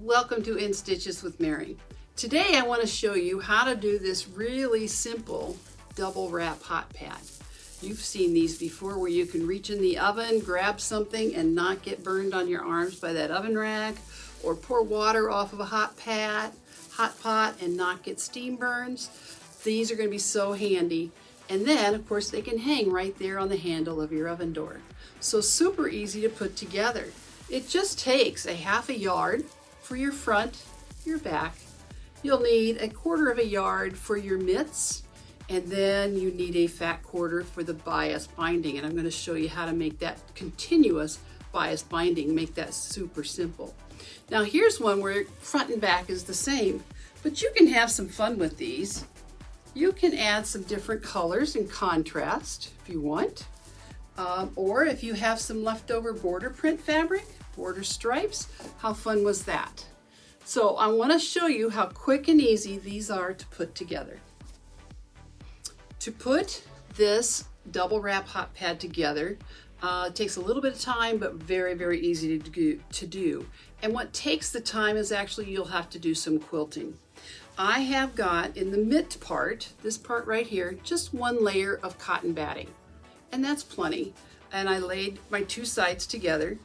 Welcome to In Stitches with Mary. Today I want to show you how to do this really simple double wrap hot pad. You've seen these before where you can reach in the oven, grab something and not get burned on your arms by that oven rack, or pour water off of a hot pot and not get steam burns. These are going to be so handy. And then of course they can hang right there on the handle of your oven door. So super easy to put together. It just takes a half a yard for your front, your back. You'll need a quarter of a yard for your mitts, and then you need a fat quarter for the bias binding. And I'm going to show you how to make that continuous bias binding, make that super simple. Now here's one where front and back is the same, but you can have some fun with these. You can add some different colors and contrast if you want. Or if you have some leftover border print fabric, border stripes, how fun was that? So I want to show you how quick and easy these are to put together. To put this double wrap hot pad together, it takes a little bit of time, but very, very easy to do. And what takes the time is actually you'll have to do some quilting. I have got in the mitt part, this part right here, just one layer of cotton batting. And that's plenty. And I laid my two sides together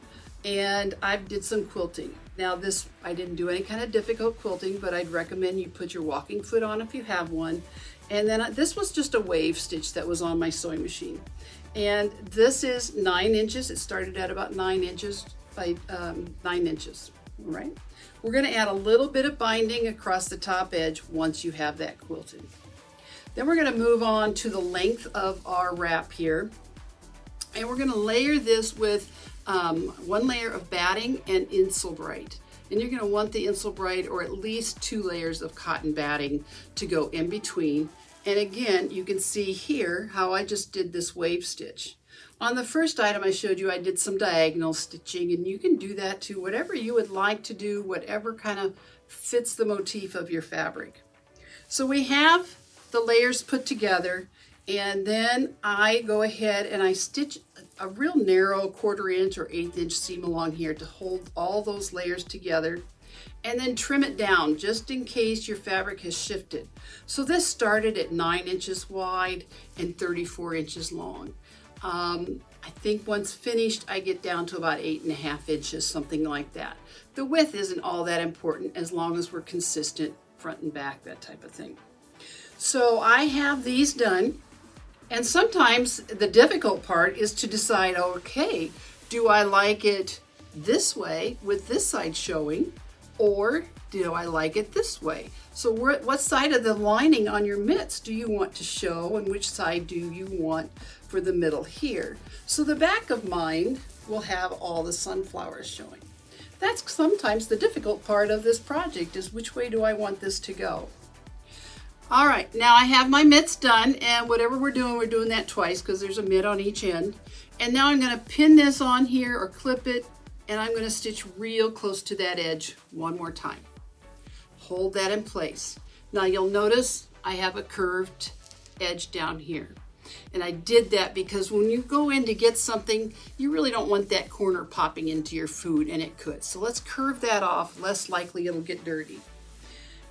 and I did some quilting. Now this, I didn't do any kind of difficult quilting, but I'd recommend you put your walking foot on if you have one. And then this was just a wave stitch that was on my sewing machine. And this is 9 inches. It started at about 9 inches by 9 inches, all right? We're gonna add a little bit of binding across the top edge once you have that quilted. Then we're gonna move on to the length of our wrap here. And we're gonna layer this with one layer of batting and Insulbrite. And you're gonna want the Insulbrite or at least 2 layers of cotton batting to go in between. And again, you can see here how I just did this wave stitch. On the first item I showed you, I did some diagonal stitching, and you can do that too, whatever you would like to do, whatever kind of fits the motif of your fabric. So we have the layers put together, and then I go ahead and I stitch a real narrow 1/4 inch or 1/8 inch seam along here to hold all those layers together, and then trim it down just in case your fabric has shifted. So this started at 9 inches wide and 34 inches long. I think once finished, I get down to about 8.5 inches, something like that. The width isn't all that important as long as we're consistent front and back, that type of thing. So I have these done. And sometimes the difficult part is to decide, okay, do I like it this way with this side showing, or do I like it this way? So what side of the lining on your mitts do you want to show, and which side do you want for the middle here? So the back of mine will have all the sunflowers showing. That's sometimes the difficult part of this project, is which way do I want this to go? All right, now I have my mitts done, and whatever we're doing that twice because there's a mitt on each end. And now I'm gonna pin this on here or clip it, and I'm gonna stitch real close to that edge one more time. Hold that in place. Now you'll notice I have a curved edge down here. And I did that because when you go in to get something, you really don't want that corner popping into your food, and it could. So let's curve that off, less likely it'll get dirty.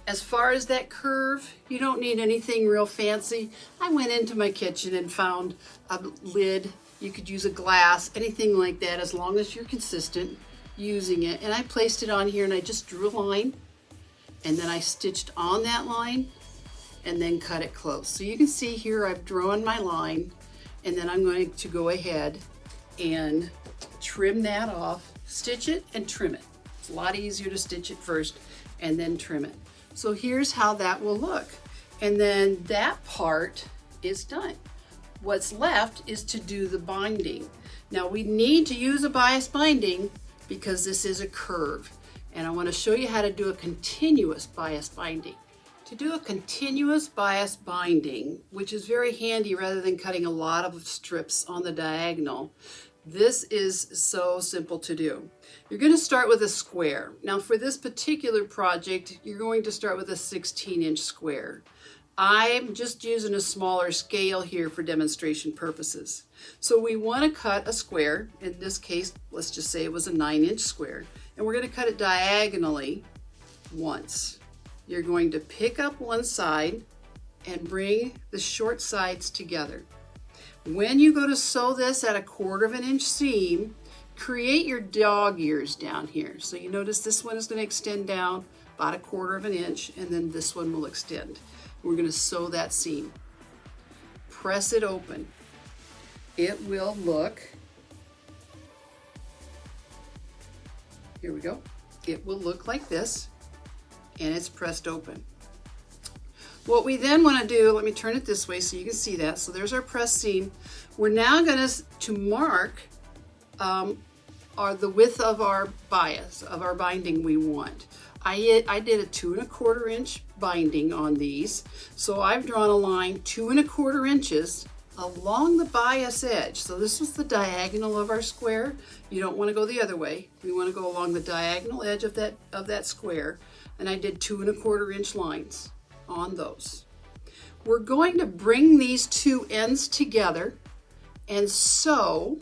As far as that curve, you don't need anything real fancy. I went into my kitchen and found a lid. You could use a glass, anything like that, as long as you're consistent using it. And I placed it on here and I just drew a line, and then I stitched on that line and then cut it close. So you can see here I've drawn my line, and then I'm going to go ahead and trim that off, stitch it and trim it. It's a lot easier to stitch it first and then trim it. So here's how that will look. And then that part is done. What's left is to do the binding. Now we need to use a bias binding because this is a curve. And I want to show you how to do a continuous bias binding. To do a continuous bias binding, which is very handy rather than cutting a lot of strips on the diagonal, this is so simple to do. You're going to start with a square. Now for this particular project, you're going to start with a 16-inch square. I'm just using a smaller scale here for demonstration purposes. So we want to cut a square. In this case, let's just say it was a 9-inch square. And we're going to cut it diagonally once. You're going to pick up one side and bring the short sides together. When you go to sew this at a 1/4 inch seam, create your dog ears down here. So you notice this one is going to extend down about a 1/4 inch, and then this one will extend. We're going to sew that seam. Press it open. It will look, here we go, it will look like this, and it's pressed open. What we then want to do, let me turn it this way so you can see that. So there's our press seam. We're now going to mark the width of our bias, of our binding we want. I did a 2 1/4 inch binding on these. So I've drawn a line 2 1/4 inches along the bias edge. So this was the diagonal of our square. You don't want to go the other way. We want to go along the diagonal edge of that square. And I did 2 1/4 inch lines on those. We're going to bring these two ends together and sew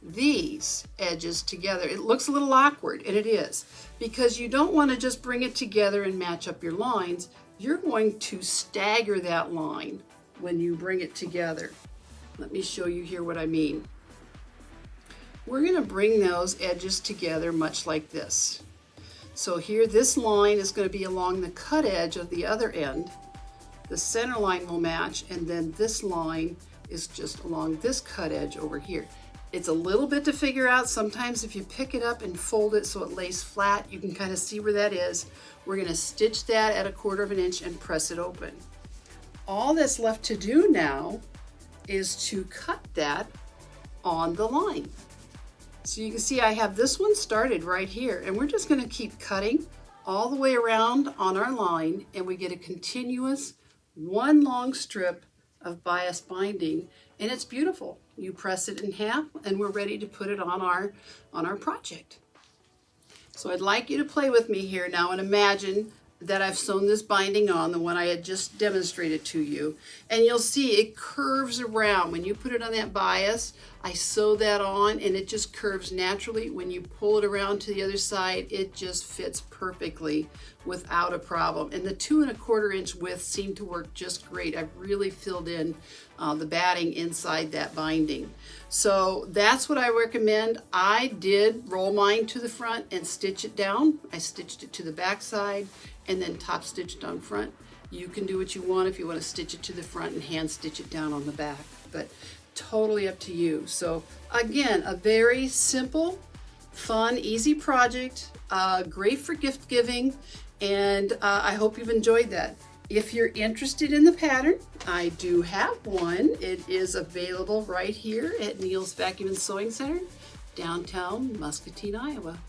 these edges together. It looks a little awkward, and it is, because you don't want to just bring it together and match up your lines. You're going to stagger that line when you bring it together. Let me show you here what I mean. We're going to bring those edges together much like this. So here, this line is going to be along the cut edge of the other end. The center line will match, and then this line is just along this cut edge over here. It's a little bit to figure out. Sometimes if you pick it up and fold it so it lays flat, you can kind of see where that is. We're going to stitch that at a 1/4 inch and press it open. All that's left to do now is to cut that on the line. So you can see I have this one started right here, and we're just going to keep cutting all the way around on our line, and we get a continuous one long strip of bias binding, and it's beautiful. You press it in half, and we're ready to put it on our project. So I'd like you to play with me here now and imagine that I've sewn this binding on, the one I had just demonstrated to you, and you'll see it curves around. When you put it on that bias, I sew that on and it just curves naturally. When you pull it around to the other side, it just fits perfectly without a problem. And the 2 1/4 inch width seemed to work just great. I've really filled in the batting inside that binding. So that's what I recommend. I did roll mine to the front and stitch it down. I stitched it to the back side and then top stitched on front. You can do what you want if you want to stitch it to the front and hand stitch it down on the back, but totally up to you. So again, a very simple, fun, easy project, great for gift giving, and I hope you've enjoyed that. If you're interested in the pattern, I do have one. It is available right here at Neil's Vacuum and Sewing Center, downtown Muscatine, Iowa.